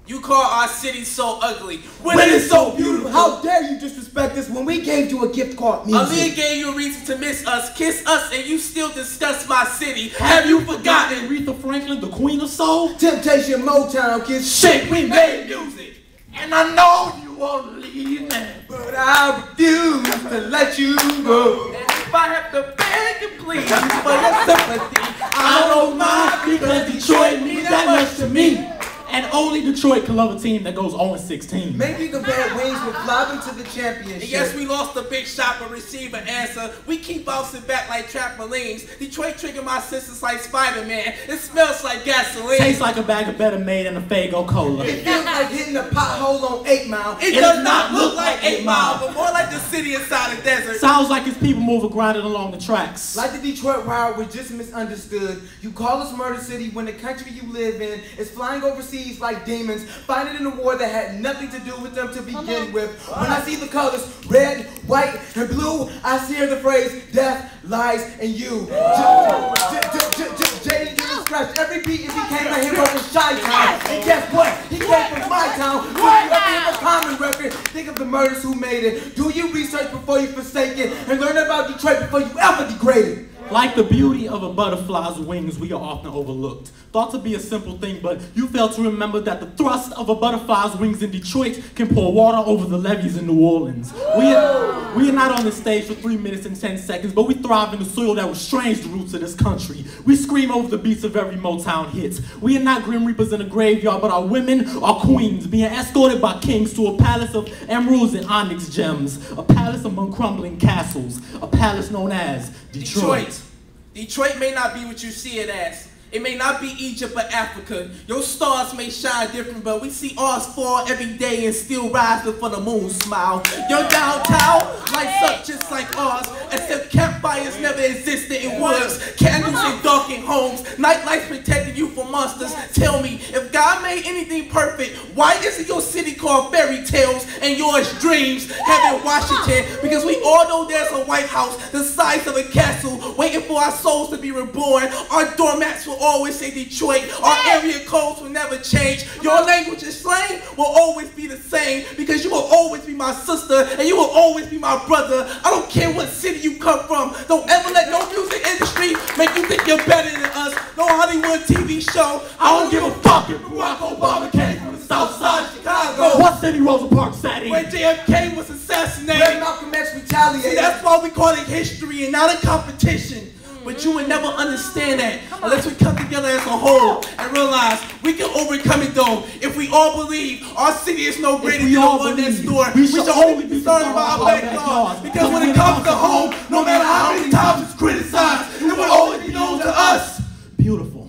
You call our city so ugly when it's so beautiful. How dare you disrespect us when we gave you a gift called music? Aaliyah gave you a reason to miss us, kiss us, and you still discuss my city. Have you forgotten Aretha Franklin, the queen of soul? Temptation, Motown, kids, shit, we made music. And I know you won't leave me, but I refuse to let you go. And if I have to beg and plead for your sympathy, I don't mind because Detroit means that much to me. And only Detroit can love a team that goes 0-16. Maybe the bad wings will fly into the championship. And yes, we lost the big shot but receive an answer. We keep bouncing back like trampolines. Detroit trigger my senses like Spider-Man. It smells like gasoline. Tastes like a bag of Better Made and a Faygo Cola. It feels like hitting a pothole on 8 Mile. It does not look like 8 Mile, but more like the city inside the desert. Sounds like it's people moving grinding along the tracks. Like the Detroit Wild, we're just misunderstood. You call us Murder City when the country you live in is flying overseas like demons, fighting in a war that had nothing to do with them to begin with. When I see the colors red, white, and blue, I hear the phrase death lies in you. J.D. Dillon scratched every beat and became a hero in Chi-Town. And guess what? He came from my town. If you ever hear a common record, think of the murders who made it. Do your research before you forsake it, and learn about Detroit before you ever degrade it. Like the beauty of a butterfly's wings, we are often overlooked. Thought to be a simple thing, but you fail to remember that the thrust of a butterfly's wings in Detroit can pour water over the levees in New Orleans. We are not on the stage for 3 minutes and 10 seconds, but we thrive in the soil that restrains the roots of this country. We scream over the beats of every Motown hit. We are not Grim Reapers in a graveyard, but our women are queens, being escorted by kings to a palace of emeralds and onyx gems, a palace among crumbling castles, a palace known as Detroit. Detroit may not be what you see it as. It may not be Egypt or Africa. Your stars may shine different, but we see ours fall every day and still rise before the moon smile. Your downtown lights up just like ours, except campfires never existed in woods, candles in darkened homes, nightlights protecting you from monsters. Tell me, if God made anything perfect, why isn't your city called fairy tales and yours dreams? Heaven, Washington, because we all know there's a White House the size of a castle waiting for our souls to be reborn. Our doormats will always say Detroit. Our area codes will never change. Your language and slang will always be the same, because you will always be my sister and you will always be my brother. I don't care what city you come from. Don't ever let no music industry make you think you're better than us. No Hollywood TV show. I don't give a fuck if Barack Obama came from the south side of Chicago. What city Rosa Parks sat in? Where JFK was assassinated. Where Malcolm X retaliated. See, that's why we call it history and not a competition. But you would never understand that unless we come together as a whole and realize we can overcome it though. If we all believe our city is no greater than the one next door, we should only be concerned about our backyard. Because when it comes to home, no matter how many times it's criticized, it will always be known to us. Beautiful.